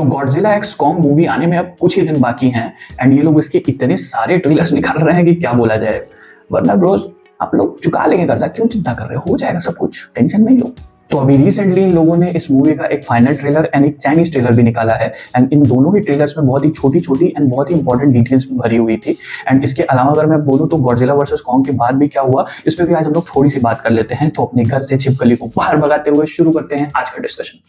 तो Godzilla x Kong movie आने में अब कुछ ही दिन बाकी हैं एंड ये लोग इसके इतने सारे ट्रेलर्स निकाल रहे हैं कि क्या बोला जाए। वरना ब्रोस आप लोग चुका लेंगे कर्जा, क्यों चिंता कर रहे हो जाएगा सब कुछ, टेंशन नहीं लो। तो अभी रिसेंटली इन लोगों ने इस मूवी का एक फाइनल ट्रेलर एंड एक चाइनीज ट्रेलर भी निकाला है एंड इन दोनों ही ट्रेलर्स में बहुत ही छोटी छोटी एंड बहुत ही इंपॉर्टेंट डिटेल्स भरी हुई थी। एंड इसके अलावा अगर मैं बोलूं तो गॉडजिला वर्सेस कॉन्ग के बाद भी क्या हुआ इस पे भी आज हम लोग थोड़ी सी बात कर लेते हैं। तो अपने घर से छिपकली को बाहर भगाते हुए शुरू करते हैं आज का डिस्कशन।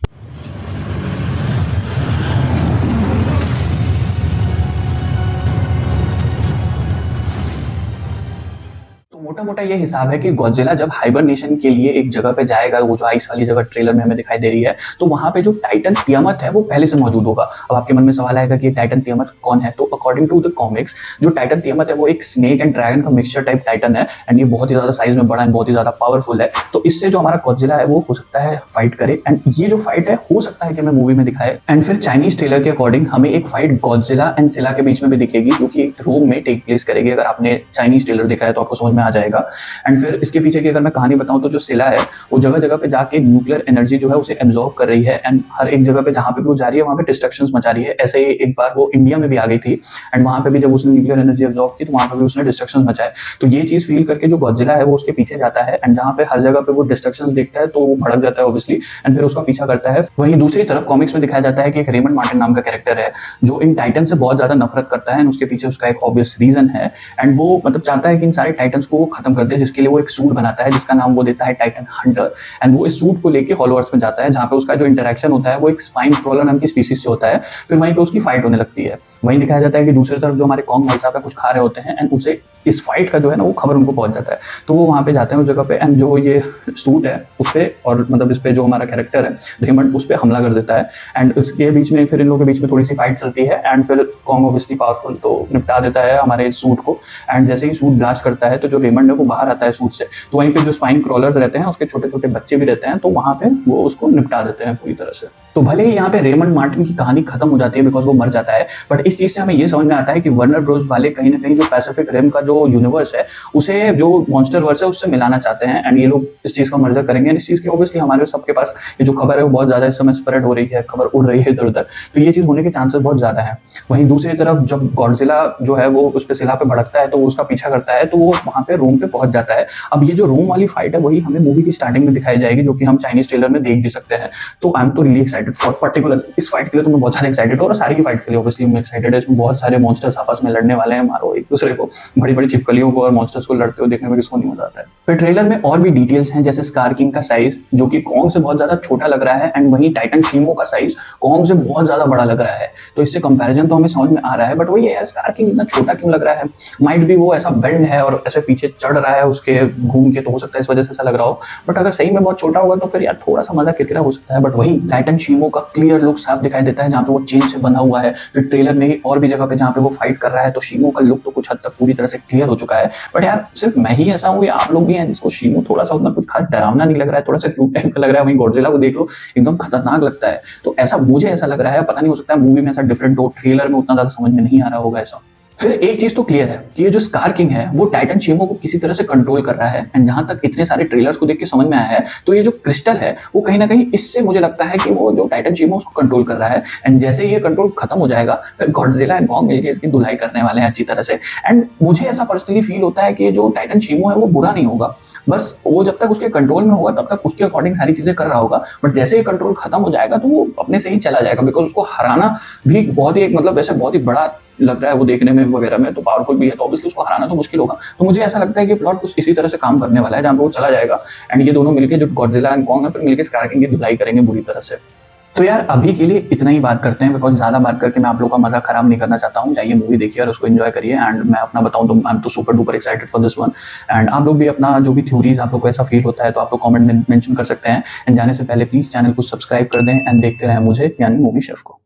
मोटा मोटा ये हिसाब है कि गॉडजिला जब हाइबरनेशन के लिए एक जगह पे जाएगा, वो जो आइस वाली जगह ट्रेलर में हमें दिखाई दे रही है, तो वहां पे जो टाइटन तियामत है वो पहले से मौजूद होगा। अब आपके मन में सवाल आएगा कि टाइटन तियामत कौन है। तो अकॉर्डिंग टू द कॉमिक्स जो टाइटन तियामत है वो एक स्नेक एंड ड्रैगन का मिक्सचर टाइप टाइटन है एंड ये बहुत ही ज्यादा साइज में बड़ा एंड बहुत ही ज्यादा पावरफुल है। तो इससे जो हमारा गॉडजिला है वो हो सकता है फाइट करे एंड ये जो फाइट है हो सकता है कि हमें मूवी में दिखाए। एंड फिर चाइनीज ट्रेलर के अकॉर्डिंग हमें एक फाइट गॉडजिला एंड सिला के बीच में भी दिखेगी जो कि रोम में टेक प्लेस करेगी। अगर आपने चाइनीज ट्रेलर देखा है तो आपको समझ में आ जाएगा। एंड फिर इसके पीछे की अगर मैं कहानी बताऊं तो जो सिला है वो जगह जगह पे जाके न्यूक्लियर एनर्जी जो है उसे एब्जॉर्ब कर रही है एंड हर एक जगह पे जहां पे वो जा रही है वहां पे डिस्ट्रक्शंस मचा रही है। ऐसे ही एक बार वो इंडिया में भी आ गई थी एंड वहां पे भी जब उसने न्यूक्लियर एनर्जी एब्जॉर्ब की तो वहां पे भी उसने डिस्ट्रक्शंस मचाए। तो ये चीज फील करके जो गॉडजिला है वो उसके पीछे जाता है एंड जहां पे हर जगह पे वो डिस्ट्रक्शंस देखता है तो वो भड़क जाता है ऑब्वियसली एंड फिर उसका पीछा करता है। वहीं दूसरी तरफ कॉमिक्स में दिखाया जाता है कि एक रेमंड मार्टिन नाम का कैरेक्टर है जो इन टाइटन से बहुत ज्यादा नफरत करता है एंड उसके पीछे उसका एक ऑब्वियस रीजन है एंड वो मतलब चाहता है कि इन सारे टाइटन्स को वो खत्म कर दे, जिसके लिए वो एक सूट बनाता है जिसका नाम वो देता है टाइटन हंटर। एंड वो इस सूट को लेके हॉलो अर्थ में जाता है जहां पे उसका जो इंटरेक्शन होता है वो एक स्पाइन क्रोलर नाम की स्पीसीज से होता है। फिर वहीं पे उसकी फाइट होने लगती है। वहीं दिखाया जाता है कि दूसरी तरफ जो हमारे कॉन्ग भाई साहब है कुछ खा रहे होते हैं एंड उसे इस फाइट का जो है ना वो खबर उनको पहुंच जाता है। तो वो वहां पे जाते हैं उस जगह पे एंड जो ये सूट है उस पे और मतलब इस पे जो हमारा कैरेक्टर है रेमंड उस पे हमला कर देता है एंड उसके बीच में फिर इन लोगों के बीच में थोड़ी सी फाइट चलती है एंड फिर कॉन्ग ऑब्वियसली पावरफुल तो निपटा देता है हमारे सूट को। एंड जैसे ही सूट ब्लास्ट करता है तो जो रेमंड है वो बाहर आता है सूट से। तो वहीं पे जो स्पाइन क्रॉलर्स रहते हैं उसके छोटे छोटे बच्चे भी रहते हैं तो वहां पे वो उसको निपटा देते हैं पूरी तरह से। तो भले ही यहाँ पे रेमंड मार्टिन की कहानी खत्म हो जाती है बिकॉज वो मर जाता है, बट इस चीज से हमें ये समझ में आता है कि वार्नर ब्रोस वाले कहीं ना कहीं जो पैसिफिक रिम का जो यूनिवर्स है उसे जो मॉन्स्टर वर्स है उससे मिलाना चाहते हैं एंड ये लोग इस चीज का मर्जर करेंगे। इस चीज की ऑब्वियसली हमारे सबके पास ये जो खबर है वो बहुत ज्यादा इस समय स्प्रेड हो रही है, खबर उड़ रही है इधर उधर, तो ये चीज होने के चांसेस बहुत ज्यादा है। वहीं दूसरी तरफ जब गॉडजिला जो है वो उस पर सिला पे भड़कता है तो वो उसका पीछा करता है तो वो वहां पे रोम पे पहुंच जाता है। अब ये जो रोम वाली फाइट है वही हमें मूवी की स्टार्टिंग में दिखाई जाएगी जो कि हम चाइनीज ट्रेलर में देख भी सकते हैं। तो आई एम तो रियली एक्साइटेड फॉर पर्टिकुलर इस फाइट के लिए। तो मैं बहुत ज्यादा एक्साइटेड हूं और सारी की फाइट के लिए ऑब्वियसली मैं एक्साइटेड है। इसमें बहुत सारे मॉन्स्टर्स आपस में लड़ने वाले हैं, मारो एक दूसरे को, बड़ी बड़ी छिपकलियों को और मॉन्स्टर्स को लड़ते हुए देखने में किसको नहीं मजा आता है। फिर ट्रेलर में और भी डिटेल्स हैं जैसे स्कार किंग का साइज जो कि कॉन्ग से बहुत ज्यादा छोटा लग रहा है एंड वहीं टाइटन शीमो का साइज कॉन्ग से बहुत ज्यादा बड़ा लग रहा है। तो इससे कंपैरिजन तो हमें समझ में आ रहा है, बट वही है स्कार किंग इतना छोटा क्यों लग रहा है। माइट भी वो ऐसा बेंड है और ऐसे पीछे चढ़ रहा है उसके घूम के, तो हो सकता है इस वजह से ऐसा लग रहा हो। बट अगर सही में बहुत छोटा होगा तो फिर यार थोड़ा सा मजा किरकिरा हो सकता है। बट वही टाइटन शीमो का क्लियर लुक साफ दिखाई देता है जहाँ पे वो चेन से बंधा हुआ है। फिर ट्रेलर में ही और भी जगह पे जहाँ पे वो फाइट कर रहा है तो शीमो का लुक तो कुछ हद तक पूरी तरह से क्लियर हो चुका है। बट यार सिर्फ मैं ही ऐसा हूँ या आप लोग भी हैं जिसको शीमो थोड़ा सा उतना कुछ खास डरावना नहीं लग रहा है, थोड़ा सा क्यूट टाइप का लग रहा है। वहीं गॉडजिला को देख लो एकदम खतरनाक लगता है। तो ऐसा मुझे ऐसा लग रहा है, पता नहीं हो सकता है मूवी में ऐसा डिफरेंट हो, ट्रेलर में उतना ज्यादा समझ में नहीं आ रहा होगा ऐसा। फिर एक चीज तो क्लियर है कि ये जो स्कार किंग है वो टाइटन शीमो को किसी तरह से कंट्रोल कर रहा है एंड जहां तक इतने सारे ट्रेलर्स को देख के समझ में आया है तो ये जो क्रिस्टल है वो कहीं ना कहीं इससे मुझे लगता है कि वो जो टाइटन शीमो उसको कंट्रोल कर रहा है एंड जैसे ये कंट्रोल खत्म हो जाएगा फिर गॉडजिला एंड कॉन्ग मिलकर इसकी धुलाई करने वाले हैं अच्छी तरह से। एंड मुझे ऐसा पर्सनली फील होता है कि जो टाइटन शीमो है वो बुरा नहीं होगा, बस वो जब तक उसके कंट्रोल में होगा तब तक उसके अकॉर्डिंग सारी चीजें कर रहा होगा। बट जैसे ही कंट्रोल खत्म हो जाएगा तो वो अपने से ही चला जाएगा बिकॉज उसको हराना भी बहुत ही एक मतलब ऐसे बहुत ही बड़ा लग रहा है वो देखने में वगैरह में, तो पावरफुल भी है तो ऑब्वियसली उसको हराना तो मुश्किल होगा। तो मुझे ऐसा लगता है कि प्लॉट कुछ इसी तरह से काम करने वाला है जहां पे वो चला जाएगा एंड ये दोनों मिलकर जो गॉडजिला एंड कॉन्ग है फिर मिलकर स्कार किंग की धुलाई करेंगे बुरी तरह से। तो यार अभी के लिए इतना ही बात करते हैं बिकॉज ज्यादा बात करके मैं आप लोगों का मजा खराब नहीं करना चाहता हूँ। जाइए मूवी देखिए और उसको एंजॉय करिए। एंड मैं अपना बताऊं तो आई एम तो super duper excited for this one. And आप लोग भी अपना जो भी थ्योरीज आप लोग को ऐसा फील होता है तो आप लोग कमेंट में मेंशन कर सकते हैं। एंड जाने से पहले प्लीज चैनल को सब्सक्राइब कर दें एंड देखते रहें मुझे यानी मूवी शेफ को।